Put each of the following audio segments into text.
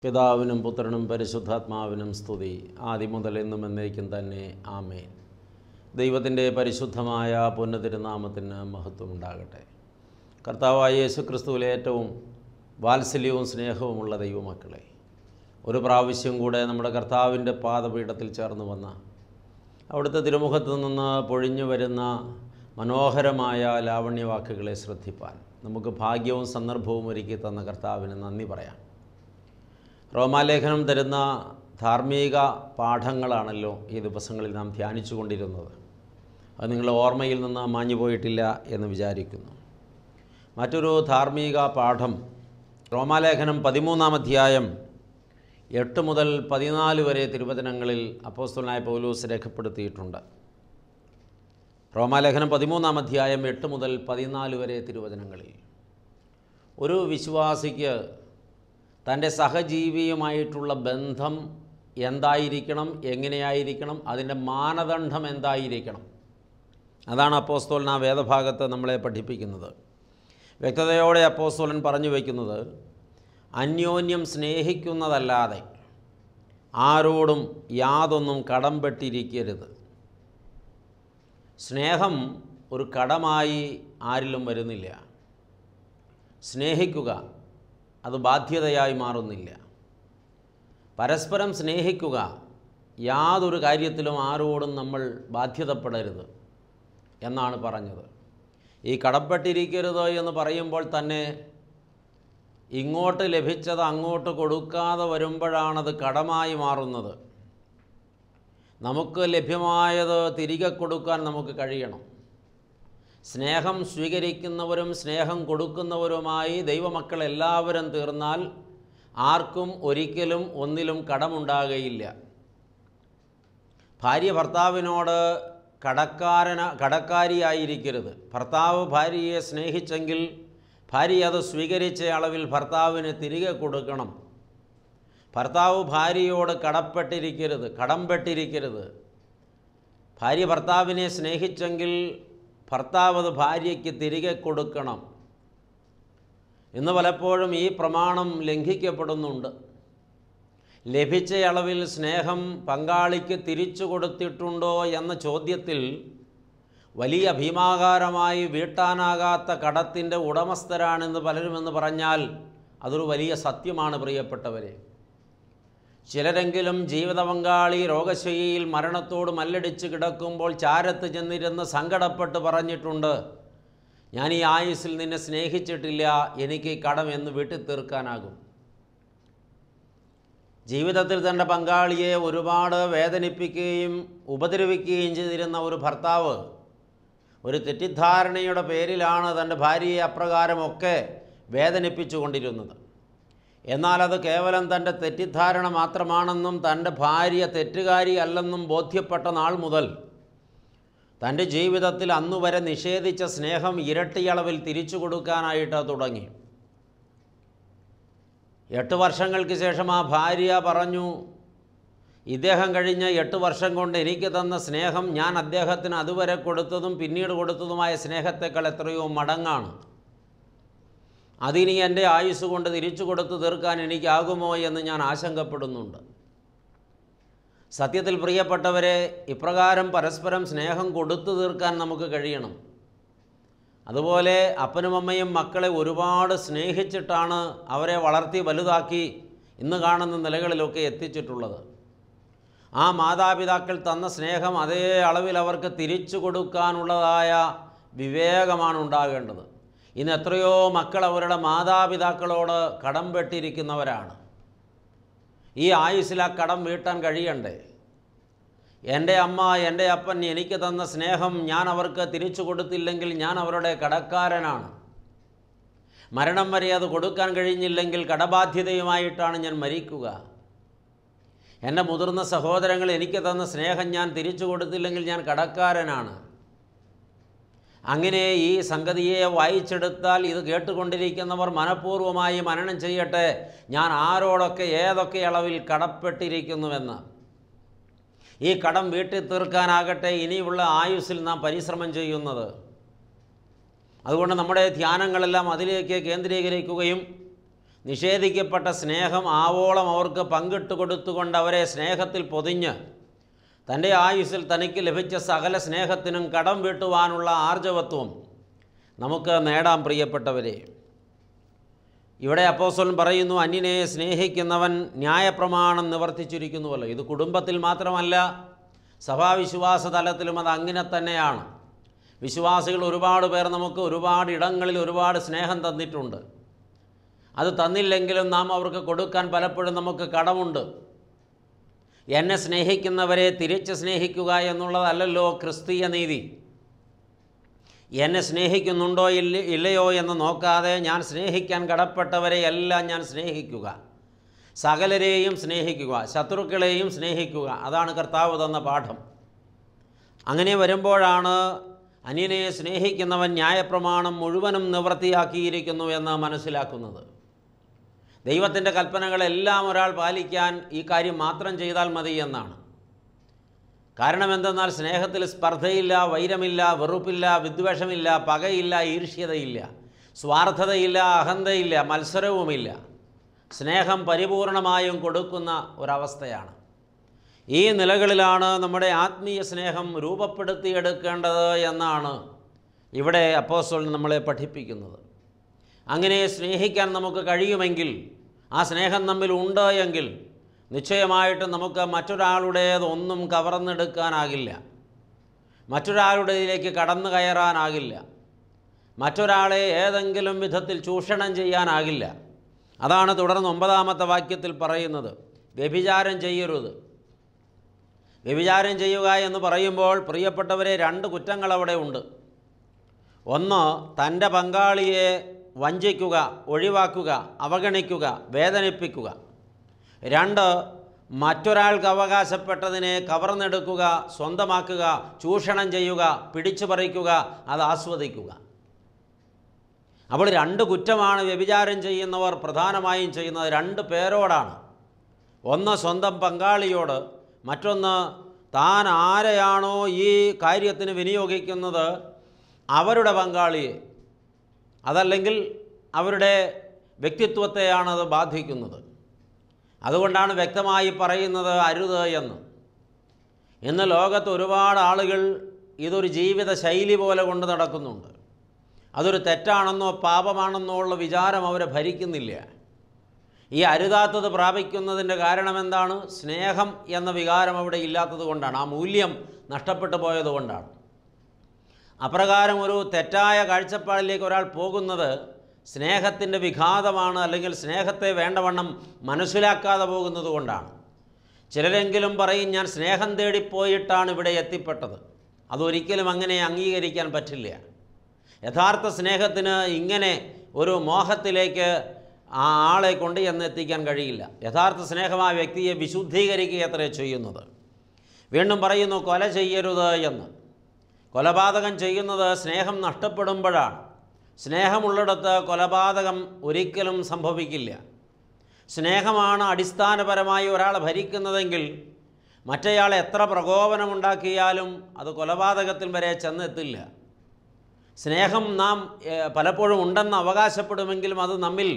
പിതാവിനും പുത്രനും പരിശുദ്ധാത്മാവിനും സ്തുതി, ആദ്യം മുതൽ എന്നും എന്നേക്കും തന്നെ. ആമേൻ. ദൈവത്തിൻ്റെ പരിശുദ്ധമായ പുണ്യതിരുനാമത്തിന് മഹത്വമുണ്ടാകട്ടെ. കർത്താവായ യേശുക്രിസ്തുവിലെ ഏറ്റവും വാത്സല്യവും സ്നേഹവുമുള്ള ദൈവമക്കളെ, ഒരു പ്രാവശ്യം കൂടെ നമ്മുടെ കർത്താവിൻ്റെ പാദപീഠത്തിൽ ചേർന്ന് വന്ന അവിടുത്തെ തിരുമുഖത്തു നിന്ന് പൊഴിഞ്ഞു വരുന്ന മനോഹരമായ ലാവണ്യവാക്കുകളെ ശ്രദ്ധിപ്പാൻ നമുക്ക് ഭാഗ്യവും സന്ദർഭവും ഒരുക്കി തന്ന കർത്താവിന് നന്ദി പറയാം. റോമാലേഖനം തരുന്ന ധാർമ്മിക പാഠങ്ങളാണല്ലോ ഈ ദിവസങ്ങളിൽ നാം ധ്യാനിച്ചു കൊണ്ടിരുന്നത്. അത് നിങ്ങളുടെ ഓർമ്മയിൽ നിന്ന് മാഞ്ഞു പോയിട്ടില്ല എന്ന് വിചാരിക്കുന്നു. മറ്റൊരു ധാർമ്മിക പാഠം റോമാലേഖനം 13-ാം അധ്യായം 8 മുതൽ 14 വരെ തിരുവചനങ്ങളിൽ അപ്പോസ്തലനായ പൗലോസ് രേഖപ്പെടുത്തിയിട്ടുണ്ട്. റോമാലേഖനം 13-ാം അധ്യായം 8 മുതൽ 14 വരെ തിരുവചനങ്ങളിൽ ഒരു വിശ്വാസിക്ക് തൻ്റെ സഹജീവിയുമായിട്ടുള്ള ബന്ധം എന്തായിരിക്കണം, എങ്ങനെയായിരിക്കണം, അതിൻ്റെ മാനദണ്ഡം എന്തായിരിക്കണം, അതാണ് അപ്പോസ്തലൻ ആ വേദഭാഗത്ത് നമ്മളെ പഠിപ്പിക്കുന്നത്. വ്യക്തതയോടെ അപ്പോസ്തലൻ പറഞ്ഞു വയ്ക്കുന്നത്, അന്യോന്യം സ്നേഹിക്കുന്നതല്ലാതെ ആരോടും യാതൊന്നും കടംപെട്ടിരിക്കരുത്. സ്നേഹം ഒരു കടമായി ആരിലും വരുന്നില്ല. സ്നേഹിക്കുക അത് ബാധ്യതയായി മാറുന്നില്ല. പരസ്പരം സ്നേഹിക്കുക, യാതൊരു കാര്യത്തിലും ആരോടും നമ്മൾ ബാധ്യതപ്പെടരുത് എന്നാണ് പറഞ്ഞത്. ഈ കടപ്പെട്ടിരിക്കരുത് എന്ന് പറയുമ്പോൾ തന്നെ ഇങ്ങോട്ട് ലഭിച്ചത് അങ്ങോട്ട് കൊടുക്കാതെ വരുമ്പോഴാണത് കടമായി മാറുന്നത്. നമുക്ക് ലഭ്യമായത് തിരികെ കൊടുക്കാൻ നമുക്ക് കഴിയണം. സ്നേഹം സ്വീകരിക്കുന്നവരും സ്നേഹം കൊടുക്കുന്നവരുമായി ദൈവമക്കൾ എല്ലാവരും തീർന്നാൽ ആർക്കും ഒരിക്കലും ഒന്നിലും ഭാര്യ ഭർത്താവിനോട് കടക്കാരിയായിരിക്കരുത്. ഭർത്താവ് ഭാര്യയെ സ്നേഹിച്ചെങ്കിൽ ഭാര്യ അത് സ്വീകരിച്ച അളവിൽ ഭർത്താവിന് തിരികെ കൊടുക്കണം. ഭർത്താവ് ഭാര്യയോട് കടംപെട്ടിരിക്കരുത്. ഭാര്യ ഭർത്താവിനെ സ്നേഹിച്ചെങ്കിൽ ഭർത്താവ് അത് ഭാര്യയ്ക്ക് തിരികെ കൊടുക്കണം. ഇന്ന് പലപ്പോഴും ഈ പ്രമാണം ലംഘിക്കപ്പെടുന്നുണ്ട്. ലഭിച്ച അളവിൽ സ്നേഹം പങ്കാളിക്ക് തിരിച്ചു കൊടുത്തിട്ടുണ്ടോ എന്ന ചോദ്യത്തിൽ വലിയ ഭീമാകാരമായി വീട്ടാനാകാത്ത കടത്തിൻ്റെ ഉടമസ്ഥരാണെന്ന് പലരുമെന്ന് പറഞ്ഞാൽ അതൊരു വലിയ സത്യമാണ് പ്രിയപ്പെട്ടവരെ. ചിലരെങ്കിലും ജീവിത പങ്കാളി രോഗശയ്യയിൽ മരണത്തോട് മല്ലടിച്ച് കിടക്കുമ്പോൾ ചാരത്ത് ചെന്നിരുന്ന് സങ്കടപ്പെട്ട് പറഞ്ഞിട്ടുണ്ട്, ഞാൻ ഈ ആയുസ്സിൽ നിന്നെ സ്നേഹിച്ചിട്ടില്ല, എനിക്ക് ഈ കടം എന്ന് വീട്ടിൽ തീർക്കാനാകും. ജീവിതത്തിൽ തൻ്റെ പങ്കാളിയെ ഒരുപാട് വേദനിപ്പിക്കുകയും ഉപദ്രവിക്കുകയും ചെയ്തിരുന്ന ഒരു ഭർത്താവ് ഒരു തെറ്റിദ്ധാരണയുടെ പേരിലാണ് തൻ്റെ ഭാര്യയെ അപ്രകാരമൊക്കെ വേദനിപ്പിച്ചു കൊണ്ടിരുന്നത്. എന്നാൽ അത് കേവലം തൻ്റെ തെറ്റിദ്ധാരണ മാത്രമാണെന്നും തൻ്റെ ഭാര്യ തെറ്റുകാരി അല്ലെന്നും ബോധ്യപ്പെട്ട നാൾ മുതൽ തൻ്റെ ജീവിതത്തിൽ അന്നുവരെ നിഷേധിച്ച സ്നേഹം ഇരട്ടിയളവിൽ തിരിച്ചു കൊടുക്കാനായിട്ട് തുടങ്ങി. 8 വർഷങ്ങൾക്ക് ശേഷം ആ ഭാര്യ പറഞ്ഞു, ഇദ്ദേഹം കഴിഞ്ഞ 8 വർഷം കൊണ്ട് എനിക്ക് തന്ന സ്നേഹം ഞാൻ അദ്ദേഹത്തിന് അതുവരെ കൊടുത്തതും പിന്നീട് കൊടുത്തതുമായ സ്നേഹത്തെക്കാൾ എത്രയോ മടങ്ങാണ്. അതിനി എൻ്റെ ആയുസ് കൊണ്ട് തിരിച്ചു കൊടുത്തു തീർക്കാൻ എനിക്കാകുമോ എന്ന് ഞാൻ ആശങ്കപ്പെടുന്നുണ്ട്. സത്യത്തിൽ പ്രിയപ്പെട്ടവരെ, ഇപ്രകാരം പരസ്പരം സ്നേഹം കൊടുത്തു തീർക്കാൻ നമുക്ക് കഴിയണം. അതുപോലെ അപ്പനും അമ്മയും മക്കളെ ഒരുപാട് സ്നേഹിച്ചിട്ടാണ് അവരെ വളർത്തി വലുതാക്കി ഇന്ന് കാണുന്ന നിലകളിലൊക്കെ എത്തിച്ചിട്ടുള്ളത്. ആ മാതാപിതാക്കൾ തന്ന സ്നേഹം അതേ അളവിൽ അവർക്ക് തിരിച്ചു കൊടുക്കാനുള്ളതായ വിവേകമാണ് ഉണ്ടാകേണ്ടത്. ഇന്ന് എത്രയോ മക്കൾ അവരുടെ മാതാപിതാക്കളോട് കടംപെട്ടിരിക്കുന്നവരാണ്. ഈ ആയുസ്സിൽ ആ കടം വീട്ടാൻ കഴിയണ്ടേ? എൻ്റെ അമ്മ എൻ്റെ അപ്പൻ എനിക്ക് തന്ന സ്നേഹം ഞാൻ അവർക്ക് തിരിച്ചു കൊടുത്തില്ലെങ്കിൽ ഞാൻ അവരുടെ കടക്കാരനാണ്. മരണം വരെ അത് കൊടുക്കാൻ കഴിഞ്ഞില്ലെങ്കിൽ കടബാധ്യതയുമായിട്ടാണ് ഞാൻ മരിക്കുക. എൻ്റെ മുതിർന്ന സഹോദരങ്ങൾ എനിക്ക് തന്ന സ്നേഹം ഞാൻ തിരിച്ചു കൊടുത്തില്ലെങ്കിൽ ഞാൻ കടക്കാരനാണ്. അങ്ങനെ ഈ സംഗതിയെ വായിച്ചെടുത്താൽ ഇത് കേട്ടുകൊണ്ടിരിക്കുന്നവർ മനഃപൂർവ്വമായി മനനം ചെയ്യട്ടെ, ഞാൻ ആരോടൊക്കെ ഏതൊക്കെ അളവിൽ കടപ്പെട്ടിരിക്കുന്നുവെന്ന്. ഈ കടം വീട്ടിൽ തീർക്കാനാകട്ടെ ഇനിയുള്ള ആയുസ്സിൽ നാം പരിശ്രമം ചെയ്യുന്നത്. അതുകൊണ്ട് നമ്മുടെ ധ്യാനങ്ങളെല്ലാം അതിലേക്ക് കേന്ദ്രീകരിക്കുകയും നിഷേധിക്കപ്പെട്ട സ്നേഹം ആവോളം അവർക്ക് പങ്കിട്ട് കൊടുത്തുകൊണ്ട് അവരെ സ്നേഹത്തിൽ പൊതിഞ്ഞ് തൻ്റെ ആയുസ്സിൽ തനിക്ക് ലഭിച്ച സകല സ്നേഹത്തിനും കടം വീട്ടുവാനുള്ള ആർജവത്വം നമുക്ക് നേടാം പ്രിയപ്പെട്ടവരെ. ഇവിടെ അപ്പോസ്തലൻ പറയുന്നു, അന്യനെ സ്നേഹിക്കുന്നവൻ ന്യായപ്രമാണം നിവർത്തിച്ചിരിക്കുന്നുവല്ലോ. ഇത് കുടുംബത്തിൽ മാത്രമല്ല, സഭാവിശ്വാസ തലത്തിലും അത് അങ്ങനെ തന്നെയാണ്. വിശ്വാസികൾ ഒരുപാട് പേർ നമുക്ക് ഒരുപാട് ഇടങ്ങളിൽ ഒരുപാട് സ്നേഹം തന്നിട്ടുണ്ട്. അത് തന്നില്ലെങ്കിലും നാം അവർക്ക് കൊടുക്കാൻ പലപ്പോഴും നമുക്ക് കടമുണ്ട്. എന്നെ സ്നേഹിക്കുന്നവരെ തിരിച്ച് സ്നേഹിക്കുക എന്നുള്ളതല്ലല്ലോ ക്രിസ്തീയ നീതി. എന്നെ സ്നേഹിക്കുന്നുണ്ടോ ഇല്ലയോ എന്ന് നോക്കാതെ ഞാൻ സ്നേഹിക്കാൻ കടപ്പെട്ടവരെ എല്ലാം ഞാൻ സ്നേഹിക്കുക, സകലരെയും സ്നേഹിക്കുക, ശത്രുക്കളെയും സ്നേഹിക്കുക. അതാണ് കർത്താവ് തന്ന പാഠം. അങ്ങനെ വരുമ്പോഴാണ് അന്യനെ സ്നേഹിക്കുന്നവൻ ന്യായപ്രമാണം മുഴുവനും നിവൃത്തിയാക്കിയിരിക്കുന്നു എന്ന് മനസ്സിലാക്കുന്നത്. ദൈവത്തിൻ്റെ കൽപ്പനകളെല്ലാം ഒരാൾ പാലിക്കാൻ ഈ കാര്യം മാത്രം ചെയ്താൽ മതി എന്നാണ്. കാരണം എന്തെന്നാൽ സ്നേഹത്തിൽ സ്പർദ്ധയില്ല, വൈരമില്ല, വെറുപ്പില്ല, വിദ്വേഷമില്ല, പകയില്ല, ഈർഷ്യതയില്ല, സ്വാർത്ഥതയില്ല, അഹന്തയില്ല, മത്സരവുമില്ല. സ്നേഹം പരിപൂർണമായും കൊടുക്കുന്ന ഒരവസ്ഥയാണ്. ഈ നിലകളിലാണ് നമ്മുടെ ആത്മീയ സ്നേഹം രൂപപ്പെടുത്തിയെടുക്കേണ്ടത് എന്നാണ് ഇവിടെ അപ്പോസ്തലൻ നമ്മളെ പഠിപ്പിക്കുന്നത്. അങ്ങനെ സ്നേഹിക്കാൻ നമുക്ക് കഴിയുമെങ്കിൽ, ആ സ്നേഹം നമ്മിൽ ഉണ്ട് എങ്കിൽ നിശ്ചയമായിട്ടും നമുക്ക് മറ്റൊരാളുടേതൊന്നും കവർന്നെടുക്കാനാകില്ല, മറ്റൊരാളുടേതിലേക്ക് കടന്നു കയറാനാകില്ല, മറ്റൊരാളെ ഏതെങ്കിലും വിധത്തിൽ ചൂഷണം ചെയ്യാനാകില്ല. അതാണ് തുടർന്ന് 9-ാമത്തെ വാക്യത്തിൽ പറയുന്നത്, വ്യഭിചാരം ചെയ്യരുത്. വ്യഭിചാരം ചെയ്യുക എന്ന് പറയുമ്പോൾ പ്രിയപ്പെട്ടവരെ 2 കുറ്റങ്ങൾ അവിടെ ഉണ്ട്. ഒന്ന്, തൻ്റെ പങ്കാളിയെ വഞ്ചിക്കുക, ഒഴിവാക്കുക, അവഗണിക്കുക, വേദനിപ്പിക്കുക. 2, മറ്റൊരാൾക്ക് അവകാശപ്പെട്ടതിനെ കവർന്നെടുക്കുക, സ്വന്തമാക്കുക, ചൂഷണം ചെയ്യുക, പിടിച്ചു പറിക്കുക, അത് ആസ്വദിക്കുക. അപ്പോൾ 2 കുറ്റമാണ് വ്യഭിചാരം ചെയ്യുന്നവർ പ്രധാനമായും ചെയ്യുന്നത്. 2 പേരോടാണ്. ഒന്ന് സ്വന്തം പങ്കാളിയോട്, മറ്റൊന്ന് താൻ ആരെയാണോ ഈ കാര്യത്തിന് വിനിയോഗിക്കുന്നത് അവരുടെ പങ്കാളിയെ, അതല്ലെങ്കിൽ അവരുടെ വ്യക്തിത്വത്തെയാണത് ബാധിക്കുന്നത്. അതുകൊണ്ടാണ് വ്യക്തമായി പറയുന്നത് അരുത് എന്ന്. ഇന്ന് ലോകത്ത് ഒരുപാട് ആളുകൾ ഇതൊരു ജീവിത ശൈലി പോലെ കൊണ്ട് നടക്കുന്നുണ്ട്. അതൊരു തെറ്റാണെന്നോ പാപമാണെന്നോ ഉള്ള വിചാരം അവരെ ഭരിക്കുന്നില്ല. ഈ അരുതാത്തത് പ്രാപിക്കുന്നതിൻ്റെ കാരണം എന്താണ്? സ്നേഹം എന്ന വികാരം അവിടെ ഇല്ലാത്തത് കൊണ്ടാണ്, ആ മൂല്യം നഷ്ടപ്പെട്ടു പോയതുകൊണ്ടാണ്. അപ്രകാരം ഒരു തെറ്റായ കാഴ്ചപ്പാടിലേക്ക് ഒരാൾ പോകുന്നത് സ്നേഹത്തിൻ്റെ വിഘാതമാണ്, അല്ലെങ്കിൽ സ്നേഹത്തെ വേണ്ടവണ്ണം മനസ്സിലാക്കാതെ പോകുന്നത് കൊണ്ടാണ്. ചിലരെങ്കിലും പറയും, ഞാൻ സ്നേഹം തേടിപ്പോയിട്ടാണ് ഇവിടെ എത്തിപ്പെട്ടത്. അതൊരിക്കലും അങ്ങനെ അംഗീകരിക്കാൻ പറ്റില്ല. യഥാർത്ഥ സ്നേഹത്തിന് ഇങ്ങനെ ഒരു മോഹത്തിലേക്ക് ആ ആളെ കൊണ്ട് എന്നെത്തിക്കാൻ കഴിയില്ല. യഥാർത്ഥ സ്നേഹം ആ വ്യക്തിയെ വിശുദ്ധീകരിക്കുകയത്രേ ചെയ്യുന്നത്. വീണ്ടും പറയുന്നു, കൊല ചെയ്യരുത് എന്ന്. കൊലപാതകം ചെയ്യുന്നത് സ്നേഹം നഷ്ടപ്പെടുമ്പോഴാണ്. സ്നേഹമുള്ളിടത്ത് കൊലപാതകം ഒരിക്കലും സംഭവിക്കില്ല. സ്നേഹമാണ് അടിസ്ഥാനപരമായി ഒരാളെ ഭരിക്കുന്നതെങ്കിൽ മറ്റേയാൾ എത്ര പ്രകോപനമുണ്ടാക്കിയാലും അത് കൊലപാതകത്തിൽ വരെ ചെന്നെത്തില്ല. സ്നേഹം നാം പലപ്പോഴും ഉണ്ടെന്ന് അവകാശപ്പെടുമെങ്കിലും അത് നമ്മിൽ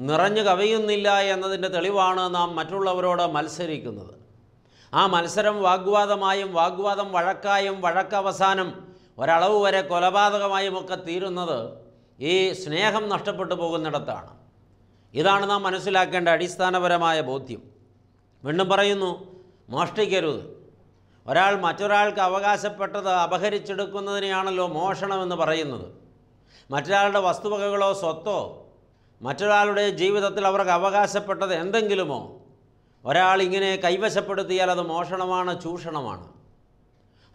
നിറഞ്ഞു കവിയുന്നില്ല എന്നതിൻ്റെ തെളിവാണ് നാം മറ്റുള്ളവരോട് മത്സരിക്കുന്നത്. ആ മത്സരം വാഗ്വാദമായും, വാഗ്വാദം വഴക്കായും, വഴക്കവസാനം ഒരളവ് വരെ കൊലപാതകമായും ഒക്കെ തീരുന്നത് ഈ സ്നേഹം നഷ്ടപ്പെട്ടു പോകുന്നിടത്താണ്. ഇതാണ് നാം മനസ്സിലാക്കേണ്ട അടിസ്ഥാനപരമായ ബോധ്യം. വീണ്ടും പറയുന്നു, മോഷ്ടിക്കരുത്. ഒരാൾ മറ്റൊരാൾക്ക് അവകാശപ്പെട്ടത് അപഹരിച്ചെടുക്കുന്നതിനെയാണല്ലോ മോഷണമെന്ന് പറയുന്നത്. മറ്റൊരാളുടെ വസ്തുവകകളോ സ്വത്തോ മറ്റൊരാളുടെ ജീവിതത്തിൽ അവർക്ക് അവകാശപ്പെട്ടത് എന്തെങ്കിലുമോ ഒരാൾ ഇങ്ങനെ കൈവശപ്പെടുത്തിയാൽ അത് മോഷണമാണ്, ചൂഷണമാണ്.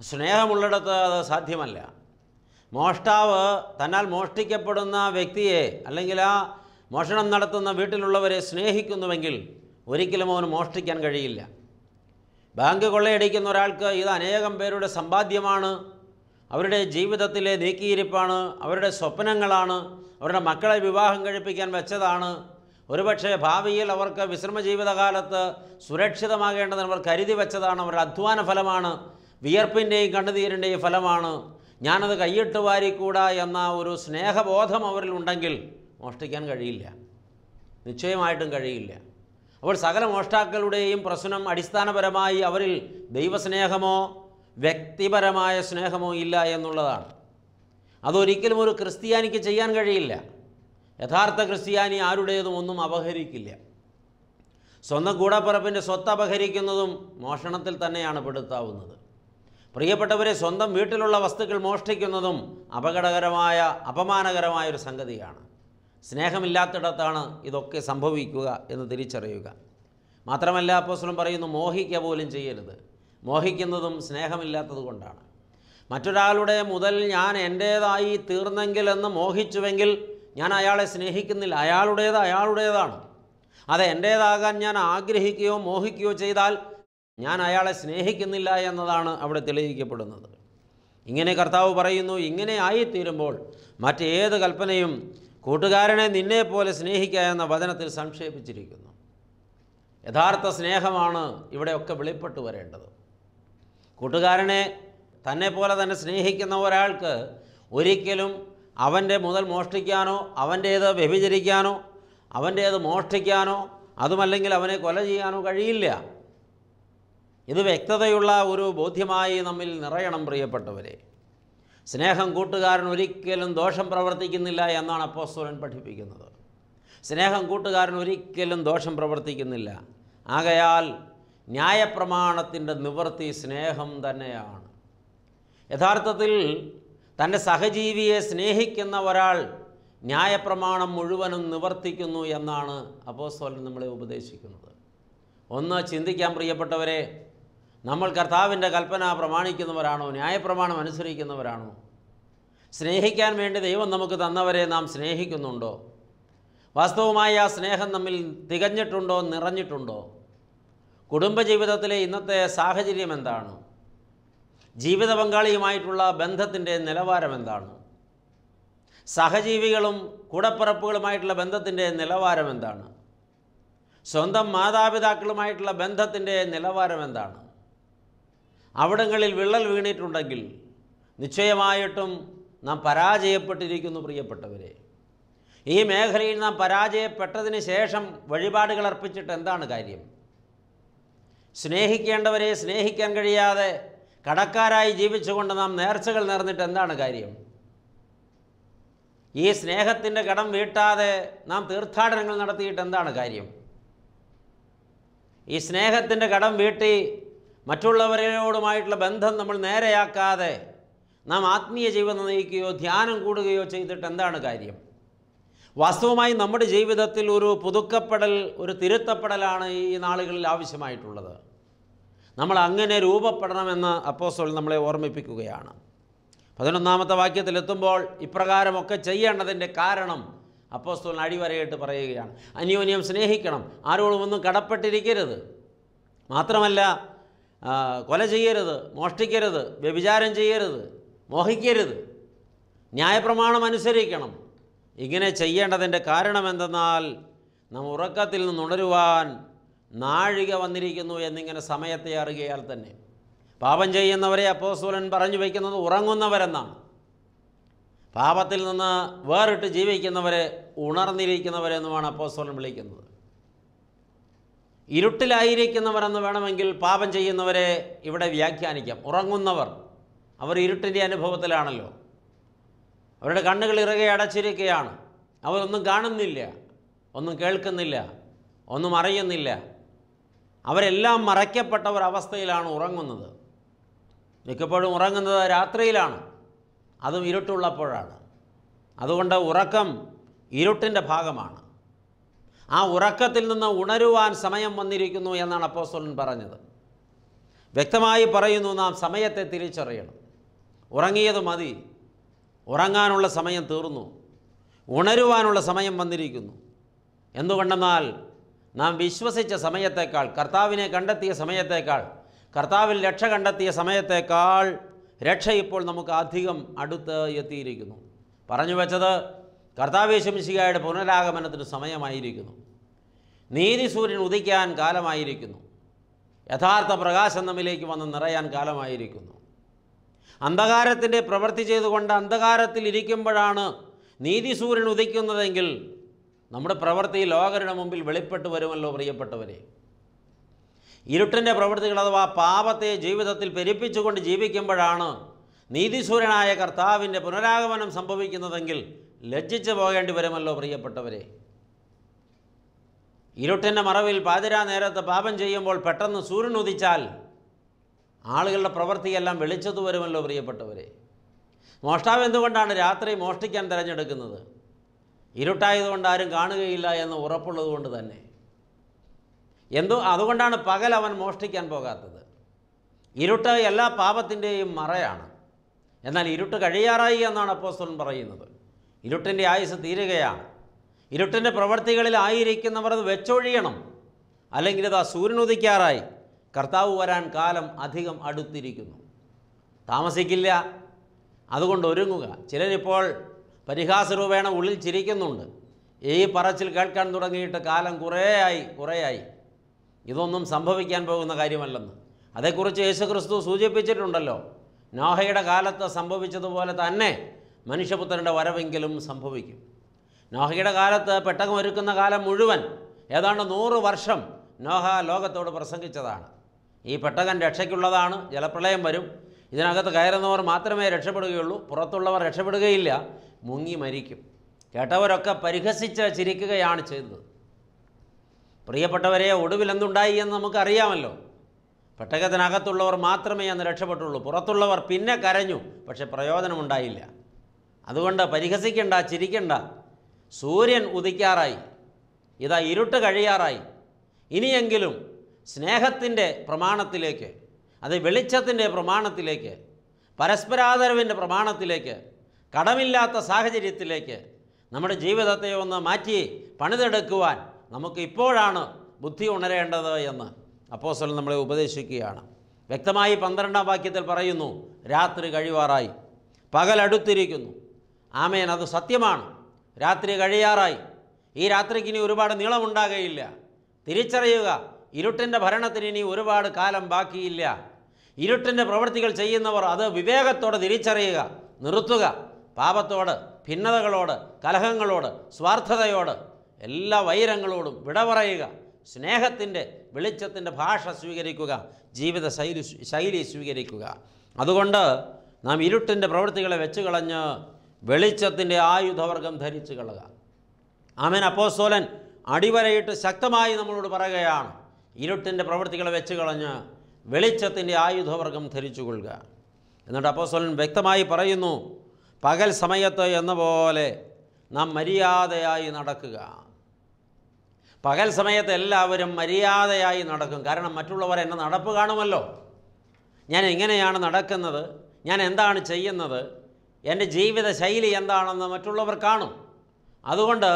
സ്നേഹമുള്ളിടത്ത് അത് സാധ്യമല്ല. മോഷ്ടാവ് തന്നാൽ മോഷ്ടിക്കപ്പെടുന്ന വ്യക്തിയെ അല്ലെങ്കിൽ ആ മോഷണം നടത്തുന്ന വീട്ടിലുള്ളവരെ സ്നേഹിക്കുന്നുവെങ്കിൽ ഒരിക്കലും അവന് മോഷ്ടിക്കാൻ കഴിയില്ല. ബാങ്ക് കൊള്ളയടിക്കുന്ന ഒരാൾക്ക് ഇത് അനേകം പേരുടെ സമ്പാദ്യമാണ്, അവരുടെ ജീവിതത്തിലെ നീക്കിയിരിപ്പാണ്, അവരുടെ സ്വപ്നങ്ങളാണ്, അവരുടെ മക്കളെ വിവാഹം കഴിപ്പിക്കാൻ വെച്ചതാണ്. ഒരുപക്ഷെ ഭാവിയിൽ അവർക്ക് വിശ്രമ ജീവിതകാലത്ത് സുരക്ഷിതമാകേണ്ടതിന് അവർ കരുതി വെച്ചതാണ്, അവരുടെ അധ്വാന ഫലമാണ്, വിയർപ്പിൻ്റെയും കണ്ണുനീരിൻ്റെയും ഫലമാണ്. ഞാനത് കൈയിട്ട് വാരിക്കൂടാ എന്ന ഒരു സ്നേഹബോധം അവരിൽ ഉണ്ടെങ്കിൽ മോഷ്ടിക്കാൻ കഴിയില്ല. നിശ്ചയമായിട്ടും കഴിയില്ല. അപ്പോൾ സകല മോഷ്ടാക്കളുടെയും പ്രശ്നം അടിസ്ഥാനപരമായി അവരിൽ ദൈവസ്നേഹമോ വ്യക്തിപരമായ സ്നേഹമോ ഇല്ല എന്നുള്ളതാണ്. അതൊരിക്കലും ഒരു ക്രിസ്ത്യാനിക്ക് ചെയ്യാൻ കഴിയില്ല. യഥാർത്ഥ ക്രിസ്ത്യാനി ആരുടേതും ഒന്നും അപഹരിക്കില്ല. സ്വന്തം കൂടപ്പിറപ്പിൻ്റെ സ്വത്ത് അപഹരിക്കുന്നതും മോഷണത്തിൽ തന്നെയാണ് പെടുത്താവുന്നത്. പ്രിയപ്പെട്ടവരെ, സ്വന്തം വീട്ടിലുള്ള വസ്തുക്കൾ മോഷ്ടിക്കുന്നതും അപകടകരമായ അപമാനകരമായ ഒരു സംഗതിയാണ്. സ്നേഹമില്ലാത്തിടത്താണ് ഇതൊക്കെ സംഭവിക്കുക എന്ന് തിരിച്ചറിയുക. മാത്രമല്ല, അപ്പോസ്തലൻ പറയുന്നു, മോഹിക്കുക പോലും ചെയ്യരുത്. മോഹിക്കുന്നതും സ്നേഹമില്ലാത്തത് കൊണ്ടാണ്. മറ്റൊരാളുടെ മുതൽ ഞാൻ എൻ്റേതായി തീർന്നെങ്കിലെന്ന് മോഹിച്ചുവെങ്കിൽ ഞാൻ അയാളെ സ്നേഹിക്കുന്നില്ല. അയാളുടേതാണ്. അത് എൻ്റേതാകാൻ ഞാൻ ആഗ്രഹിക്കുകയോ മോഹിക്കുകയോ ചെയ്താൽ ഞാൻ അയാളെ സ്നേഹിക്കുന്നില്ല എന്നതാണ് അവിടെ തെളിയിക്കപ്പെടുന്നത്. ഇങ്ങനെ കർത്താവ് പറയുന്നു, ഇങ്ങനെ ആയിത്തീരുമ്പോൾ മറ്റേത് കൽപ്പനയും കൂട്ടുകാരനെ നിന്നെപ്പോലെ സ്നേഹിക്കുക എന്ന വചനത്തിൽ സംക്ഷേപിച്ചിരിക്കുന്നു. യഥാർത്ഥ സ്നേഹമാണ് ഇവിടെയൊക്കെ വെളിപ്പെട്ടു വരേണ്ടത്. കൂട്ടുകാരനെ തന്നെ പോലെ തന്നെ സ്നേഹിക്കുന്ന ഒരാൾക്ക് ഒരിക്കലും അവൻ്റെ മുതൽ മോഷ്ടിക്കാനോ അവൻ്റേത് വ്യഭിചരിക്കാനോ അവൻ്റേത് മോഷ്ടിക്കാനോ അതുമല്ലെങ്കിൽ അവനെ കൊല ചെയ്യാനോ കഴിയില്ല. ഇത് വ്യക്തതയുള്ള ഒരു ബോധ്യമായി നമ്മിൽ നിറയണം പ്രിയപ്പെട്ടവരെ. സ്നേഹം കൂട്ടുകാരൻ ഒരിക്കലും ദോഷം പ്രവർത്തിക്കുന്നില്ല എന്നാണ് അപ്പോസ്തലൻ പഠിപ്പിക്കുന്നത്. സ്നേഹം കൂട്ടുകാരൻ ഒരിക്കലും ദോഷം പ്രവർത്തിക്കുന്നില്ല. ആകയാൽ ന്യായപ്രമാണത്തിൻ്റെ നിവൃത്തി സ്നേഹം തന്നെയാണ്. യഥാർത്ഥത്തിൽ തൻ്റെ സഹജീവിയെ സ്നേഹിക്കുന്ന ഒരാൾ ന്യായപ്രമാണം മുഴുവനും നിവർത്തിക്കുന്നു എന്നാണ് അപ്പോസ്തലൻ നമ്മളെ ഉപദേശിക്കുന്നത്. ഒന്ന് ചിന്തിക്കാൻ പ്രിയപ്പെട്ടവരെ, നമ്മൾ കർത്താവിൻ്റെ കൽപ്പന പ്രമാണിക്കുന്നവരാണോ? ന്യായപ്രമാണം അനുസരിക്കുന്നവരാണോ? സ്നേഹിക്കാൻ വേണ്ടി ദൈവം നമുക്ക് തന്നവരെ നാം സ്നേഹിക്കുന്നുണ്ടോ? വാസ്തവമായി ആ സ്നേഹം നമ്മിൽ തികഞ്ഞിട്ടുണ്ടോ, നിറഞ്ഞിട്ടുണ്ടോ? കുടുംബജീവിതത്തിലെ ഇന്നത്തെ സാഹചര്യം എന്താണ്? ജീവിത പങ്കാളിയുമായിട്ടുള്ള ബന്ധത്തിൻ്റെ നിലവാരം എന്താണ്? സഹജീവികളും കൂടപ്പിറപ്പുകളുമായിട്ടുള്ള ബന്ധത്തിൻ്റെ നിലവാരം എന്താണ്? സ്വന്തം മാതാപിതാക്കളുമായിട്ടുള്ള ബന്ധത്തിൻ്റെ നിലവാരം എന്താണ്? അവിടങ്ങളിൽ വിള്ളൽ വീണിട്ടുണ്ടെങ്കിൽ നിശ്ചയമായിട്ടും നാം പരാജയപ്പെട്ടിരിക്കുന്നു പ്രിയപ്പെട്ടവരെ. ഈ മേഖലയിൽ നാം പരാജയപ്പെട്ടതിന് ശേഷം വഴിപാടുകൾ അർപ്പിച്ചിട്ട് എന്താണ് കാര്യം? സ്നേഹിക്കേണ്ടവരെ സ്നേഹിക്കാൻ കഴിയാതെ കടക്കാരായി ജീവിച്ചുകൊണ്ട് നാം നേർച്ചകൾ നേർന്നിട്ട് എന്താണ് കാര്യം? ഈ സ്നേഹത്തിൻ്റെ കടം വീട്ടാതെ നാം തീർത്ഥാടനങ്ങൾ നടത്തിയിട്ട് എന്താണ് കാര്യം? ഈ സ്നേഹത്തിൻ്റെ കടം വീട്ടി മറ്റുള്ളവരോടുമായിട്ടുള്ള ബന്ധം നമ്മൾ നേരെയാക്കാതെ നാം ആത്മീയ ജീവിതം നയിക്കുകയോ ധ്യാനം കൂടുകയോ ചെയ്തിട്ട് എന്താണ് കാര്യം? വാസ്തവമായി നമ്മുടെ ജീവിതത്തിൽ ഒരു പുതുക്കപ്പെടൽ, ഒരു തിരുത്തപ്പെടലാണ് ഈ നാളുകളിൽ ആവശ്യമായിട്ടുള്ളത്. നമ്മൾ അങ്ങനെ രൂപപ്പെടണമെന്ന് അപ്പോസ്തലൻ നമ്മളെ ഓർമ്മിപ്പിക്കുകയാണ്. 11-ാമത്തെ വാക്യത്തിലെത്തുമ്പോൾ ഇപ്രകാരമൊക്കെ ചെയ്യേണ്ടതിൻ്റെ കാരണം അപ്പോസ്തലൻ അടിവരയിട്ട് പറയുകയാണ്. അന്യോന്യം സ്നേഹിക്കണം, ആരോടും ഒന്നും കടപ്പെട്ടിരിക്കരുത്, മാത്രമല്ല കൊല ചെയ്യരുത്, മോഷ്ടിക്കരുത്, വ്യഭിചാരം ചെയ്യരുത്, മോഹിക്കരുത്, ന്യായപ്രമാണം അനുസരിക്കണം. ഇങ്ങനെ ചെയ്യേണ്ടതിൻ്റെ കാരണം എന്തെന്നാൽ നാം ഉറക്കത്തിൽ നിന്നുണരുവാൻ നാഴിക വന്നിരിക്കുന്നു എന്നിങ്ങനെ സമയത്തെ അറിയാൽ തന്നെ. പാപം ചെയ്യുന്നവരെ അപ്പോസ്തലൻ പറഞ്ഞു വയ്ക്കുന്നത് ഉറങ്ങുന്നവരെന്നാണ്. പാപത്തിൽ നിന്ന് വേറിട്ട് ജീവിക്കുന്നവരെ ഉണർന്നിരിക്കുന്നവരെന്നുമാണ് അപ്പോസ്തലൻ വിളിക്കുന്നത്. ഇരുട്ടിലായിരിക്കുന്നവരെന്ന് വേണമെങ്കിൽ പാപം ചെയ്യുന്നവരെ ഇവിടെ വ്യാഖ്യാനിക്കാം. ഉറങ്ങുന്നവർ, അവർ ഇരുട്ടിൻ്റെ അനുഭവത്തിലാണല്ലോ. അവരുടെ കണ്ണുകൾ ഇറുകെ അടച്ചിരിക്കുകയാണ്. അവരൊന്നും കാണുന്നില്ല, ഒന്നും കേൾക്കുന്നില്ല, ഒന്നും അറിയുന്നില്ല. അവരെല്ലാം മറയ്ക്കപ്പെട്ട ഒരവസ്ഥയിലാണ് ഉറങ്ങുന്നത്. മിക്കപ്പോഴും ഉറങ്ങുന്നത് രാത്രിയിലാണ്, അതും ഇരുട്ടുള്ളപ്പോഴാണ്. അതുകൊണ്ട് ഉറക്കം ഇരുട്ടിൻ്റെ ഭാഗമാണ്. ആ ഉറക്കത്തിൽ നിന്ന് ഉണരുവാൻ സമയം വന്നിരിക്കുന്നു എന്നാണ് അപ്പോസ്തലൻ പറഞ്ഞത്. വ്യക്തമായി പറയുന്നു, നാം സമയത്തെ തിരിച്ചറിയണം. ഉറങ്ങിയത് മതി, ഉറങ്ങാനുള്ള സമയം തീർന്നു, ഉണരുവാനുള്ള സമയം വന്നിരിക്കുന്നു. എന്തുകൊണ്ടെന്നാൽ നാം വിശ്വസിച്ച സമയത്തേക്കാൾ, കർത്താവിനെ കണ്ടെത്തിയ സമയത്തേക്കാൾ, കർത്താവിൽ രക്ഷ കണ്ടെത്തിയ സമയത്തേക്കാൾ രക്ഷ ഇപ്പോൾ നമുക്ക് അധികം അടുത്ത് എത്തിയിരിക്കുന്നു. പറഞ്ഞു വെച്ചത് കർത്താവ് യേശു മിശിഹായുടെ പുനരാഗമനത്തിന് സമയമായിരിക്കുന്നു. നീതി സൂര്യൻ ഉദിക്കാൻ കാലമായിരിക്കുന്നു. യഥാർത്ഥ പ്രകാശം നമ്മിലേക്ക് വന്ന് നിറയാൻ കാലമായിരിക്കുന്നു. അന്ധകാരത്തിൻ്റെ പ്രവൃത്തി ചെയ്തുകൊണ്ട് അന്ധകാരത്തിൽ ഇരിക്കുമ്പോഴാണ് നീതി സൂര്യൻ ഉദിക്കുന്നതെങ്കിൽ നമ്മുടെ പ്രവൃത്തി ലോകരുടെ മുമ്പിൽ വെളിപ്പെട്ട് വരുമല്ലോ പ്രിയപ്പെട്ടവരെ. ഇരുട്ടിൻ്റെ പ്രവൃത്തികൾ അഥവാ പാപത്തെ ജീവിതത്തിൽ പെരുപ്പിച്ചുകൊണ്ട് ജീവിക്കുമ്പോഴാണ് നീതിസൂര്യനായ കർത്താവിൻ്റെ പുനരാഗമനം സംഭവിക്കുന്നതെങ്കിൽ ലജ്ജിച്ചു പോകേണ്ടി വരുമല്ലോ പ്രിയപ്പെട്ടവരെ. ഇരുട്ടിൻ്റെ മറവിൽ പാതിരാ നേരത്ത് പാപം ചെയ്യുമ്പോൾ പെട്ടെന്ന് സൂര്യൻ ഉദിച്ചാൽ ആളുകളുടെ പ്രവൃത്തിയെല്ലാം വെളിച്ചത്ത് വരുമല്ലോ പ്രിയപ്പെട്ടവരെ. മോഷ്ടാവ് എന്തുകൊണ്ടാണ് രാത്രി മോഷ്ടിക്കാൻ തിരഞ്ഞെടുക്കുന്നത്? ഇരുട്ടായതുകൊണ്ട് ആരും കാണുകയില്ല എന്ന് ഉറപ്പുള്ളത് കൊണ്ട് തന്നെ. അതുകൊണ്ടാണ് പകൽ അവൻ മോഷ്ടിക്കാൻ പോകാത്തത്. ഇരുട്ട് എല്ലാ പാപത്തിൻ്റെയും മറയാണ്. എന്നാൽ ഇരുട്ട് കഴിയാറായി എന്നാണ് അപ്പോസ്തലൻ പറയുന്നത്. ഇരുട്ടിൻ്റെ ആയുസ് തീരുകയാണ്. ഇരുട്ടിൻ്റെ പ്രവൃത്തികളിൽ ആയിരിക്കുന്നവർ അത് വെച്ചൊഴിയണം. അല്ലെങ്കിൽ ഇതാ സൂര്യൻ ഉദിക്കാറായി, കർത്താവ് വരാൻ കാലം അധികം അടുത്തിരിക്കുന്നു, താമസിക്കില്ല, അതുകൊണ്ട് ഒരുങ്ങുക. ചിലരിപ്പോൾ പരിഹാസരൂപേണ ഉള്ളിൽ ചിരിക്കുന്നുണ്ട്. ഈ പറച്ചിൽ കേൾക്കാൻ തുടങ്ങിയിട്ട് കാലം കുറേയായി ഇതൊന്നും സംഭവിക്കാൻ പോകുന്ന കാര്യമല്ലെന്ന്. അതേക്കുറിച്ച് യേശുക്രിസ്തു സൂചിപ്പിച്ചിട്ടുണ്ടല്ലോ. നോഹയുടെ കാലത്ത് സംഭവിച്ചതുപോലെ തന്നെ മനുഷ്യപുത്രൻ്റെ വരവെങ്കിലും സംഭവിക്കും. നോഹയുടെ കാലത്ത് പെട്ടകം ഒരുക്കുന്ന കാലം മുഴുവൻ ഏതാണ്ട് 100 വർഷം നോഹ ലോകത്തോട് പ്രസംഗിച്ചതാണ്. ഈ പെട്ടകം രക്ഷയ്ക്കുള്ളതാണ്, ജലപ്രളയം വരും, ഇതിനകത്ത് കയറുന്നവർ മാത്രമേ രക്ഷപ്പെടുകയുള്ളൂ, പുറത്തുള്ളവർ രക്ഷപ്പെടുകയില്ല, മുങ്ങി മരിക്കും. കേട്ടവരൊക്കെ പരിഹസിച്ച് ചിരിക്കുകയാണ് ചെയ്തത്. പ്രിയപ്പെട്ടവരെ, ഒടുവിൽ എന്തുണ്ടായി എന്ന് നമുക്കറിയാമല്ലോ. പെട്ടകത്തിനകത്തുള്ളവർ മാത്രമേ അന്ന് രക്ഷപ്പെട്ടുള്ളൂ, പുറത്തുള്ളവർ പിന്നെ കരഞ്ഞു, പക്ഷെ പ്രയോജനമുണ്ടായില്ല. അതുകൊണ്ട് പരിഹസിക്കണ്ട, ചിരിക്കണ്ട. സൂര്യൻ ഉദിക്കാറായി, ഇതാ ഇരുട്ട് കഴിയാറായി. ഇനിയെങ്കിലും സ്നേഹത്തിൻ്റെ പ്രമാണത്തിലേക്ക്, അത് വെളിച്ചത്തിൻ്റെ പ്രമാണത്തിലേക്ക്, പരസ്പരാദരവിൻ്റെ പ്രമാണത്തിലേക്ക്, കടമില്ലാത്ത സാഹചര്യത്തിലേക്ക് നമ്മുടെ ജീവിതത്തെ ഒന്ന് മാറ്റി പണിതെടുക്കുവാൻ നമുക്ക് ഇപ്പോഴാണ് ബുദ്ധി ഉണരേണ്ടത് എന്ന് അപ്പോസ്തലൻ നമ്മളെ ഉപദേശിക്കുകയാണ്. വ്യക്തമായി 12-ാം വാക്യത്തിൽ പറയുന്നു, രാത്രി കഴിവാറായി, പകലടുത്തിരിക്കുന്നു. ആമേൻ, അത് സത്യമാണ്. രാത്രി കഴിയാറായി. ഈ രാത്രിക്ക് ഇനി ഒരുപാട് നീളമുണ്ടാകുകയില്ല. തിരിച്ചറിയുക, ഇരുട്ടിൻ്റെ ഭരണത്തിന് ഇനി ഒരുപാട് കാലം ബാക്കിയില്ല. ഇരുട്ടിൻ്റെ പ്രവൃത്തികൾ ചെയ്യുന്നവർ അത് വിവേകത്തോടെ തിരിച്ചറിയുക, നിർത്തുക. പാപത്തോട്, ഭിന്നതകളോട്, കലഹങ്ങളോട്, സ്വാർത്ഥതയോട്, എല്ലാ വൈരങ്ങളോടും വിട പറയുക. സ്നേഹത്തിൻ്റെ വെളിച്ചത്തിൻ്റെ ഭാഷ സ്വീകരിക്കുക, ജീവിത ശൈലി സ്വീകരിക്കുക. അതുകൊണ്ട് നാം ഇരുട്ടിൻ്റെ പ്രവൃത്തികളെ വെച്ച് കളഞ്ഞ് വെളിച്ചത്തിൻ്റെ ആയുധവർഗം ധരിച്ചു കളയുക. ആമേൻ. അപ്പോസ്തലൻ അടിവരയിട്ട് ശക്തമായി നമ്മളോട് പറയുകയാണ്, ഇരുട്ടിൻ്റെ പ്രവൃത്തികളെ വെച്ച് കളഞ്ഞ് വെളിച്ചത്തിൻ്റെ ആയുധവർഗം ധരിച്ചു കൊള്ളുക. എന്നിട്ട് അപ്പോസ്തലൻ വ്യക്തമായി പറയുന്നു, പകൽ സമയത്ത് എന്ന പോലെ നാം മര്യാദയായി നടക്കുക. പകൽ സമയത്ത് എല്ലാവരും മര്യാദയായി നടക്കും. കാരണം മറ്റുള്ളവർ എന്നെ നടപ്പ് കാണുമല്ലോ. ഞാൻ എങ്ങനെയാണ് നടക്കുന്നത്, ഞാൻ എന്താണ് ചെയ്യുന്നത്, എൻ്റെ ജീവിത ശൈലി എന്താണെന്ന് മറ്റുള്ളവർ കാണും. അതുകൊണ്ട്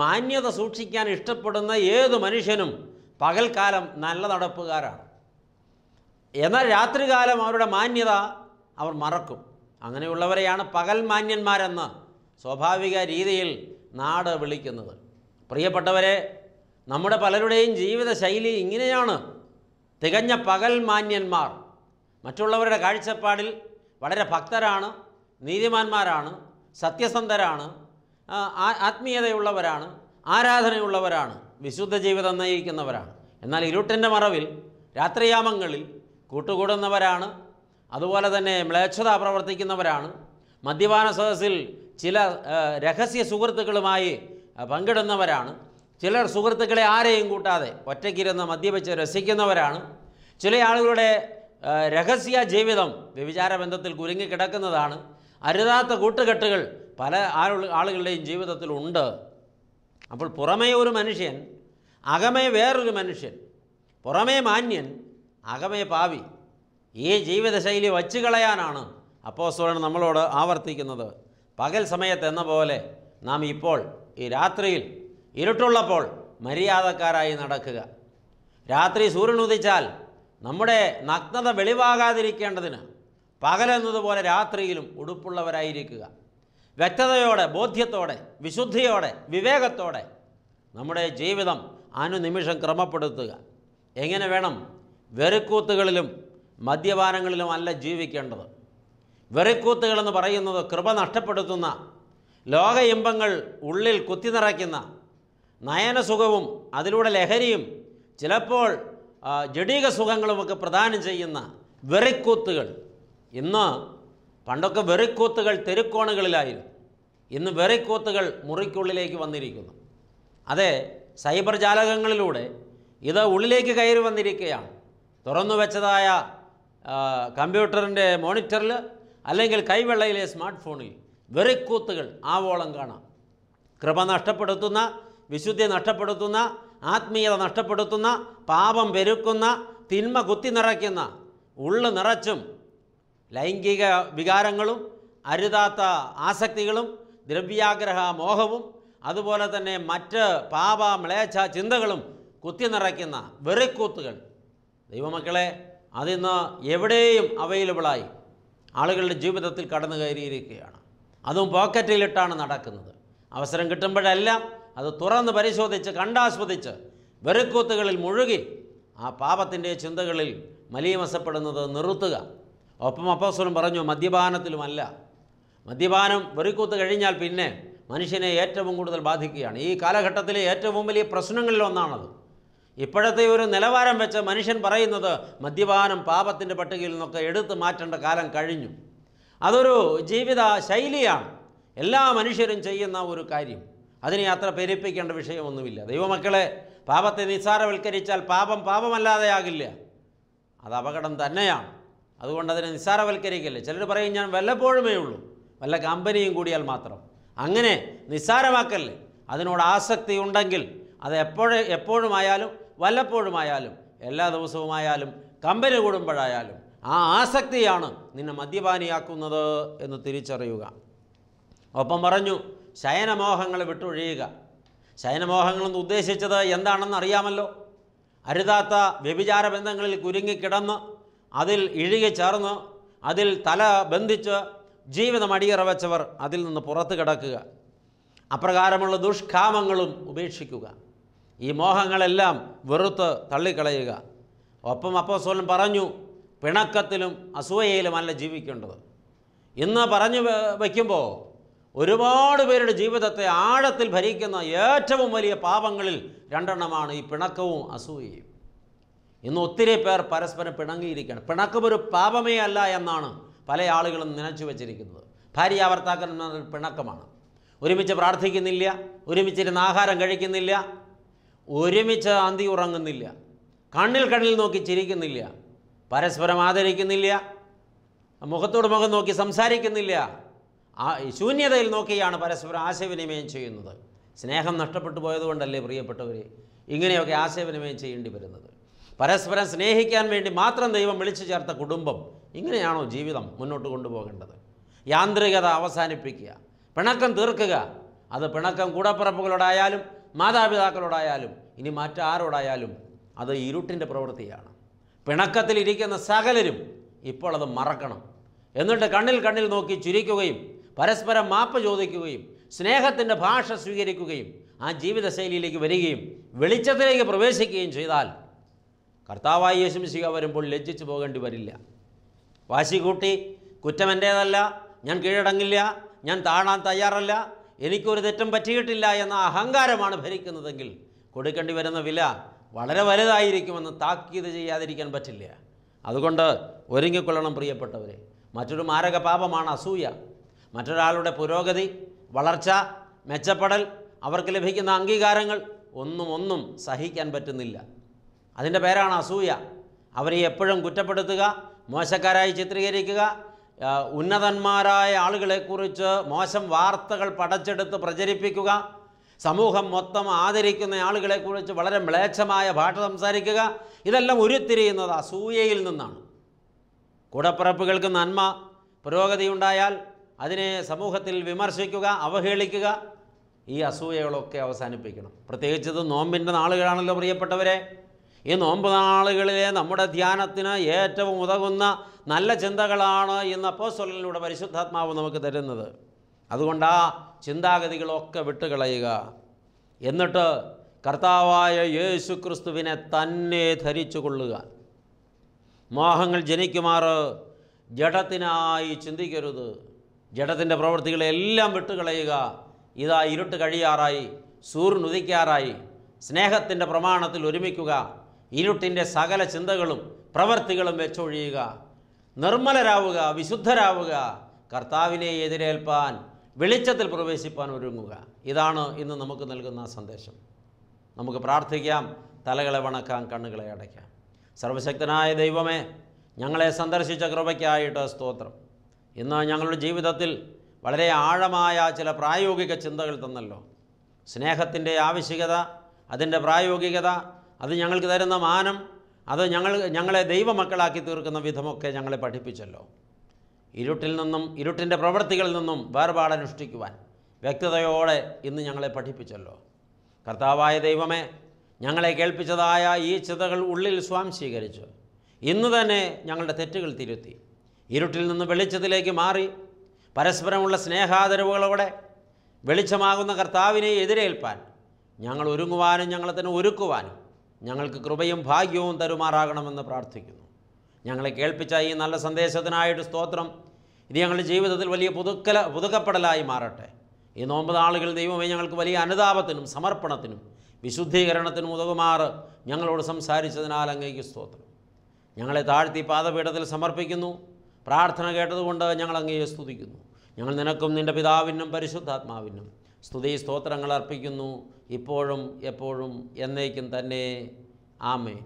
മാന്യത സൂക്ഷിക്കാൻ ഇഷ്ടപ്പെടുന്ന ഏതു മനുഷ്യനും പകൽക്കാലം നല്ല നടപ്പുകാരാണ്. എന്നാൽ രാത്രികാലം അവരുടെ മാന്യത അവർ മറക്കും. അങ്ങനെയുള്ളവരെയാണ് പകൽ മാന്യന്മാരെന്ന് സ്വാഭാവിക രീതിയിൽ നാട് വിളിക്കുന്നത്. പ്രിയപ്പെട്ടവരെ, നമ്മുടെ പലരുടെയും ജീവിത ശൈലി ഇങ്ങനെയാണ്. തികഞ്ഞ പകൽ മാന്യന്മാർ. മറ്റുള്ളവരുടെ കാഴ്ചപ്പാടിൽ വളരെ ഭക്തരാണ്, നീതിമാന്മാരാണ്, സത്യസന്ധരാണ്, ആത്മീയതയുള്ളവരാണ്, ആരാധനയുള്ളവരാണ്, വിശുദ്ധ ജീവിതം നയിക്കുന്നവരാണ്. എന്നാൽ ഇരുട്ടിൻ്റെ മറവിൽ രാത്രിയാമങ്ങളിൽ കൂട്ടുകൂടുന്നവരാണ്. അതുപോലെ തന്നെ മ്ലേച്ഛത പ്രവർത്തിക്കുന്നവരാണ്. മദ്യപാന സദസ്സിൽ ചില രഹസ്യ സുഹൃത്തുക്കളുമായി പങ്കിടുന്നവരാണ്. ചിലർ സുഹൃത്തുക്കളെ ആരെയും കൂട്ടാതെ ഒറ്റയ്ക്കിരുന്ന് മദ്യപിച്ച് രസിക്കുന്നവരാണ്. ചില ആളുകളുടെ രഹസ്യ ജീവിതം വ്യഭിചാര ബന്ധത്തിൽ കുരുങ്ങിക്കിടക്കുന്നതാണ്. അരുതാത്ത കൂട്ടുകെട്ടുകൾ പല ആളുകളുടെയും ജീവിതത്തിലുണ്ട്. അപ്പോൾ പുറമേ ഒരു മനുഷ്യൻ, അകമേ വേറൊരു മനുഷ്യൻ. പുറമേ മാന്യൻ, അകമേ പാവി. ഈ ജീവിതശൈലി വച്ചു കളയാനാണ് അപ്പോസ്തലൻ നമ്മളോട് ആവർത്തിക്കുന്നത്. പകൽ സമയത്ത് എന്ന പോലെ നാം ഇപ്പോൾ ഈ രാത്രിയിൽ ഇരുട്ടുള്ളപ്പോൾ മര്യാദക്കാരായി നടക്കുക. രാത്രി സൂര്യൻ ഉദിച്ചാൽ നമ്മുടെ നഗ്നത വെളിവാകാതിരിക്കേണ്ടതിന് പകലെന്നതുപോലെ രാത്രിയിലും ഉടുപ്പുള്ളവരായിരിക്കുക. വ്യക്തതയോടെ, ബോധ്യത്തോടെ, വിശുദ്ധിയോടെ, വിവേകത്തോടെ നമ്മുടെ ജീവിതം അനുനിമിഷം ക്രമപ്പെടുത്തുക. എങ്ങനെ വേണം? വെറിക്കൂത്തുകളിലും മദ്യപാനങ്ങളിലും അല്ല ജീവിക്കേണ്ടത്. വെറിക്കൂത്തുകളെന്ന് പറയുന്നത് കൃപ നഷ്ടപ്പെടുത്തുന്ന, ലോക ഇമ്പങ്ങൾ ഉള്ളിൽ കുത്തി നിറയ്ക്കുന്ന, നയനസുഖവും അതിലൂടെ ലഹരിയും ചിലപ്പോൾ ജഡിക സുഖങ്ങളുമൊക്കെ പ്രദാനം ചെയ്യുന്ന വെറിക്കൂത്തുകൾ. ഇന്ന് പണ്ടൊക്കെ വെറിക്കൂത്തുകൾ തെരുക്കോണുകളിലായിരുന്നു. ഇന്ന് വെറിക്കൂത്തുകൾ മുറിക്കുള്ളിലേക്ക് വന്നിരിക്കുന്നു. അതെ, സൈബർ ജാലകങ്ങളിലൂടെ ഇത് ഉള്ളിലേക്ക് കയറി വന്നിരിക്കുകയാണ്. തുറന്നു വെച്ചതായ കമ്പ്യൂട്ടറിൻ്റെ മോണിറ്ററിൽ അല്ലെങ്കിൽ കൈവെള്ളയിലെ സ്മാർട്ട് ഫോണിൽ വെറിക്കൂത്തുകൾ ആവോളം കാണാം. കൃപ നഷ്ടപ്പെടുത്തുന്ന, വിശുദ്ധി നഷ്ടപ്പെടുത്തുന്ന, ആത്മീയത നഷ്ടപ്പെടുത്തുന്ന, പാപം പെരുക്കുന്ന, തിന്മ കുത്തി നിറയ്ക്കുന്ന, ഉള്ളു നിറച്ചും ലൈംഗിക വികാരങ്ങളും അരുതാത്ത ആസക്തികളും ദ്രവ്യാഗ്രഹ മോഹവും അതുപോലെ തന്നെ മറ്റ് പാപ മ്ലേച്ഛ ചിന്തകളും കുത്തി നിറയ്ക്കുന്ന വെറിക്കൂത്തുകൾ ദൈവമക്കളെ അതിന്ന് എവിടെയും അവൈലബിളായി ആളുകളുടെ ജീവിതത്തിൽ കടന്നു കയറിയിരിക്കുകയാണ്. അതും പോക്കറ്റിലിട്ടാണ് നടക്കുന്നത്. അവസരം കിട്ടുമ്പോഴെല്ലാം അത് തുറന്ന് പരിശോധിച്ച് കണ്ടാസ്വദിച്ച് വെറിക്കൂത്തുകളിൽ മുഴുകി ആ പാപത്തിൻ്റെ ചിന്തകളിൽ മലീമസപ്പെടുന്നത് നിർത്തുക. ഒപ്പം അപ്പോസ്തലൻ പറഞ്ഞു, മദ്യപാനത്തിലുമല്ല. മദ്യപാനം വെറിക്കൂത്ത് കഴിഞ്ഞാൽ പിന്നെ മനുഷ്യനെ ഏറ്റവും കൂടുതൽ ബാധിക്കുകയാണ്. ഈ കാലഘട്ടത്തിലെ ഏറ്റവും വലിയ പ്രശ്നങ്ങളിലൊന്നാണത്. ഇപ്പോഴത്തെ ഒരു നിലവാരം വെച്ച് മനുഷ്യൻ പറയുന്നത് മദ്യപാനം പാപത്തിൻ്റെ പട്ടികയിൽ നിന്നൊക്കെ എടുത്തു മാറ്റേണ്ട കാലം കഴിഞ്ഞു. അതൊരു ജീവിത ശൈലിയാണ്, എല്ലാ മനുഷ്യരും ചെയ്യുന്ന ഒരു കാര്യം. അതിനെ അത്ര പെരുപ്പിക്കേണ്ട വിഷയമൊന്നുമില്ല. ദൈവമക്കളെ, പാപത്തെ നിസ്സാരവൽക്കരിച്ചാൽ പാപം പാപമല്ലാതെയാകില്ല, അത് അപകടം തന്നെയാണ്. അതുകൊണ്ട് അതിനെ നിസ്സാരവൽക്കരിക്കല്ലേ. ചിലർ പറയും ഞാൻ വല്ലപ്പോഴുമേ ഉള്ളൂ, വല്ല കമ്പനിയും കൂടിയാൽ മാത്രം. അങ്ങനെ നിസ്സാരമാക്കല്ലേ. അതിനോട് ആസക്തി ഉണ്ടെങ്കിൽ അത് എപ്പോഴുമായാലും വല്ലപ്പോഴുമായാലും എല്ലാ ദിവസവുമായാലും കമ്പനി കൂടുമ്പോഴായാലും ആ ആസക്തിയാണ് നിന്നെ മദ്യപാനിയാക്കുന്നത് എന്ന് തിരിച്ചറിയുക. ഒപ്പം പറഞ്ഞു, ശയനമോഹങ്ങളെ വിട്ടൊഴിയുക. ശയനമോഹങ്ങളെന്ന് ഉദ്ദേശിച്ചത് എന്താണെന്ന് അറിയാമല്ലോ. അരുതാത്ത വ്യഭിചാര ബന്ധങ്ങളിൽ കുരുങ്ങിക്കിടന്ന് അതിൽ ഇഴുകി ചേർന്ന് അതിൽ തല ബന്ധിച്ച് ജീവിതം അടിയറ വെച്ചവർ അതിൽ നിന്ന് പുറത്ത് കിടക്കുക. അപ്രകാരമുള്ള ദുഷ്കാമങ്ങളും ഉപേക്ഷിക്കുക. ഈ മോഹങ്ങളെല്ലാം വെറുത്ത് തള്ളിക്കളയുക. ഒപ്പം അപ്പോസ്തലൻ പറഞ്ഞു, പിണക്കത്തിലും അസൂയയിലുമല്ല ജീവിക്കേണ്ടത്. ഇന്ന് പറഞ്ഞു വയ്ക്കുമ്പോൾ ഒരുപാട് പേരുടെ ജീവിതത്തെ ആഴത്തിൽ ഭരിക്കുന്ന ഏറ്റവും വലിയ പാപങ്ങളിൽ രണ്ടെണ്ണമാണ് ഈ പിണക്കവും അസൂയയും. ഇന്ന് ഒത്തിരി പേർ പരസ്പരം പിണങ്ങിയിരിക്കുകയാണ്. പിണക്കമൊരു പാപമേ അല്ല എന്നാണ് പല ആളുകളും നനച്ചു വച്ചിരിക്കുന്നത്. ഭാര്യാഭർത്താക്കന്മാർ പിണക്കമാണ്. ഒരുമിച്ച് പ്രാർത്ഥിക്കുന്നില്ല, ഒരുമിച്ചിരുന്ന് ആഹാരം കഴിക്കുന്നില്ല, ഒരുമിച്ച് അന്തി ഉറങ്ങുന്നില്ല, കണ്ണിൽ നോക്കി ചിരിക്കുന്നില്ല, പരസ്പരം ആദരിക്കുന്നില്ല, മുഖത്തോട് മുഖം നോക്കി സംസാരിക്കുന്നില്ല, ശൂന്യതയിൽ നോക്കിയാണ് പരസ്പരം ആശയവിനിമയം ചെയ്യുന്നത്. സ്നേഹം നഷ്ടപ്പെട്ടു പോയതുകൊണ്ടല്ലേ പ്രിയപ്പെട്ടവരെ ഇങ്ങനെയൊക്കെ ആശയവിനിമയം ചെയ്യേണ്ടി വരുന്നത്? പരസ്പരം സ്നേഹിക്കാൻ വേണ്ടി മാത്രം ദൈവം വിളിച്ചു ചേർത്ത കുടുംബം ഇങ്ങനെയാണോ ജീവിതം മുന്നോട്ട് കൊണ്ടുപോകേണ്ടത്? യാന്ത്രികത അവസാനിപ്പിക്കുക, പിണക്കം തീർക്കുക. അത് പിണക്കം കൂടപ്പിറപ്പുകളോടായാലും മാതാപിതാക്കളോടായാലും ഇനി മറ്റാരോടായാലും അത് ഇരുട്ടിൻ്റെ പ്രവൃത്തിയാണ്. പിണക്കത്തിലിരിക്കുന്ന സകലരും ഇപ്പോൾ അത് മറക്കണം. എന്നിട്ട് കണ്ണിൽ നോക്കി ചിരിക്കുകയും പരസ്പരം മാപ്പ് ചോദിക്കുകയും സ്നേഹത്തിൻ്റെ ഭാഷ സ്വീകരിക്കുകയും ആ ജീവിതശൈലിയിലേക്ക് വരികയും വെളിച്ചത്തിലേക്ക് പ്രവേശിക്കുകയും ചെയ്താൽ കർത്താവായ യേശു മിശിഹ വരുമ്പോൾ ലജ്ജിച്ചു പോകേണ്ടി വരില്ല. വാശി കൂട്ടി കുറ്റം എൻ്റേതല്ല, ഞാൻ കീഴടങ്ങില്ല, ഞാൻ താഴാൻ തയ്യാറല്ല, എനിക്കൊരു തെറ്റും പറ്റിയിട്ടില്ല എന്ന അഹങ്കാരമാണ് ഭരിക്കുന്നതെങ്കിൽ കൊടുക്കേണ്ടി വരുന്ന വില വളരെ വലുതായിരിക്കുമെന്ന് താക്കീത് ചെയ്യാതിരിക്കാൻ പറ്റില്ല. അതുകൊണ്ട് ഒരുങ്ങിക്കൊള്ളണം പ്രിയപ്പെട്ടവരെ. മറ്റൊരു മാരക പാപമാണ് അസൂയ. മറ്റൊരാളുടെ പുരോഗതി, വളർച്ച, മെച്ചപ്പെടൽ, അവർക്ക് ലഭിക്കുന്ന അംഗീകാരങ്ങൾ ഒന്നും സഹിക്കാൻ പറ്റുന്നില്ല. അതിൻ്റെ പേരാണ് അസൂയ. അവരെ എപ്പോഴും കുറ്റപ്പെടുത്തുക, മോശക്കാരായി ചിത്രീകരിക്കുക, ഉന്നതന്മാരായ ആളുകളെക്കുറിച്ച് മോശം വാർത്തകൾ പടച്ചെടുത്ത് പ്രചരിപ്പിക്കുക, സമൂഹം മൊത്തം ആദരിക്കുന്ന ആളുകളെക്കുറിച്ച് വളരെ മ്ലേച്ഛമായ ഭാഷ സംസാരിക്കുക. ഇതെല്ലാം ഉരുത്തിരിയുന്നത് അസൂയയിൽ നിന്നാണ്. കൂടപ്പിറപ്പുകൾക്ക് നന്മ പുരോഗതി ഉണ്ടായാൽ അതിനെ സമൂഹത്തിൽ വിമർശിക്കുക, അവഹേളിക്കുക. ഈ അസൂയകളൊക്കെ അവസാനിപ്പിക്കണം. പ്രത്യേകിച്ചത് നോമ്പിൻ്റെ നാളുകളാണല്ലോ പ്രിയപ്പെട്ടവരെ. ഈ നോമ്പ് നാളുകളിലെ നമ്മുടെ ധ്യാനത്തിന് ഏറ്റവും ഉതകുന്ന നല്ല ചിന്തകളാണ് ഇന്ന് അപ്പോസ്തലനിലൂടെ പരിശുദ്ധാത്മാവ് നമുക്ക് തരുന്നത്. അതുകൊണ്ട് ആ ചിന്താഗതികളൊക്കെ വിട്ടുകളയുക. എന്നിട്ട് കർത്താവായ യേശു ക്രിസ്തുവിനെ തന്നെ ധരിച്ചു കൊള്ളുക. മോഹങ്ങൾ ജനിക്കുമാറ് ജഡത്തിനായി ചിന്തിക്കരുത്. ജഡത്തിൻ്റെ പ്രവൃത്തികളെല്ലാം വിട്ടുകളയുക. ഇതാ ഇരുട്ട് കഴിയാറായി, സൂര്യനുദിക്കാറായി. സ്നേഹത്തിൻ്റെ പ്രമാണത്തിൽ ഒരുമിക്കുക. ഇരുട്ടിൻ്റെ സകല ചിന്തകളും പ്രവൃത്തികളും വെച്ചൊഴിയുക. നിർമ്മലരാവുക, വിശുദ്ധരാവുക. കർത്താവിനെ എതിരേൽപ്പാൻ, വെളിച്ചത്തിൽ പ്രവേശിപ്പാൻ ഒരുങ്ങുക. ഇതാണ് ഇന്ന് നമുക്ക് നൽകുന്ന സന്ദേശം. നമുക്ക് പ്രാർത്ഥിക്കാം, തലകളെ വണക്കാം, കണ്ണുകളെ അടയ്ക്കാം. സർവശക്തനായ ദൈവമേ, ഞങ്ങളെ സന്ദർശിച്ച കൃപയ്ക്കായിട്ട് സ്തോത്രം. ഇന്ന് ഞങ്ങളുടെ ജീവിതത്തിൽ വളരെ ആഴമായ ചില പ്രായോഗിക ചിന്തകൾ തന്നല്ലോ. സ്നേഹത്തിൻ്റെ ആവശ്യകത, അതിൻ്റെ പ്രായോഗികത, അത് ഞങ്ങൾക്ക് തരുന്ന മാനം, അത് ഞങ്ങളെ ദൈവമക്കളാക്കി തീർക്കുന്ന വിധമൊക്കെ ഞങ്ങളെ പഠിപ്പിച്ചല്ലോ. ഇരുട്ടിൽ നിന്നും, ഇരുട്ടിൻ്റെ പ്രവൃത്തികളിൽ നിന്നും വേർപാടനുഷ്ഠിക്കുവാൻ വ്യക്തതയോടെ ഇന്ന് ഞങ്ങളെ പഠിപ്പിച്ചല്ലോ. കർത്താവായ ദൈവമേ, ഞങ്ങളെ കേൾപ്പിച്ചതായ ഈ ചിന്തകൾ ഉള്ളിൽ സ്വാംശീകരിച്ച് ഇന്ന് തന്നെ ഞങ്ങളുടെ തെറ്റുകൾ തിരുത്തി ഇരുട്ടിൽ നിന്ന് വെളിച്ചത്തിലേക്ക് മാറി പരസ്പരമുള്ള സ്നേഹാദരവുകളോടെ വെളിച്ചമാകുന്ന കർത്താവിനെ എതിരേൽപ്പാൻ ഞങ്ങൾ ഒരുങ്ങുവാനും ഞങ്ങളെ തന്നെ ഒരുക്കുവാനും ഞങ്ങൾക്ക് കൃപയും ഭാഗ്യവും തരുമാറാകണമെന്ന് പ്രാർത്ഥിക്കുന്നു. ഞങ്ങളെ കേൾപ്പിച്ച ഈ നല്ല സന്ദേശത്തിനായിട്ട് സ്തോത്രം. ഇത് ഞങ്ങളുടെ ജീവിതത്തിൽ വലിയ പുതുക്കപ്പെടലായി മാറട്ടെ. ഈ നോമ്പ് നാളുകൾ ദൈവമേ ഞങ്ങൾക്ക് വലിയ അനുതാപത്തിനും സമർപ്പണത്തിനും വിശുദ്ധീകരണത്തിനും ഉതകുമാറ് ഞങ്ങളോട് സംസാരിച്ചതിനാൽ അങ്ങേക്ക് സ്തോത്രം. ഞങ്ങളെ താഴ്ത്തി പാദപീഠത്തിൽ സമർപ്പിക്കുന്നു. പ്രാർത്ഥന കേട്ടതുകൊണ്ട് ഞങ്ങൾ അങ്ങയെ സ്തുതിക്കുന്നു. ഞങ്ങൾ നിനക്കും നിൻ്റെ പിതാവിനും പരിശുദ്ധാത്മാവിനും സ്തുതി സ്തോത്രങ്ങൾ അർപ്പിക്കുന്നു, ഇപ്പോഴും എപ്പോഴും എന്നേക്കും തന്നെ. ആമേൻ.